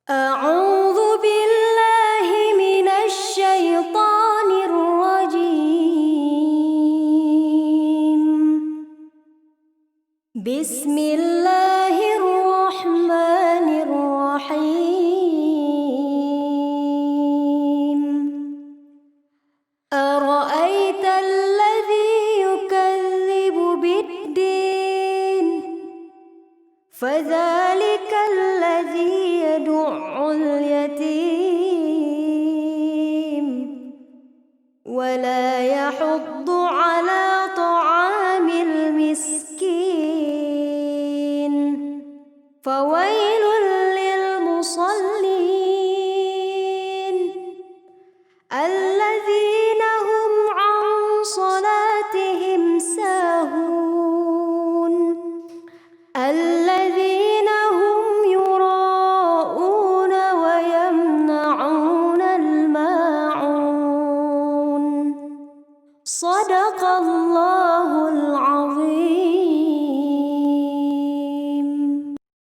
أعوذ بالله من الشيطان الرجيم. بسم الله الرحمن الرحيم. أرأيت الذي يكذب بالدين فذلك الذي يدع اليتيم ولا يحض على طعام المسكين فويل للمصلين الذين هم عن صلاتهم ساهون الذين هم يراءون ويمنعون الماعون. صدق الله العظيم.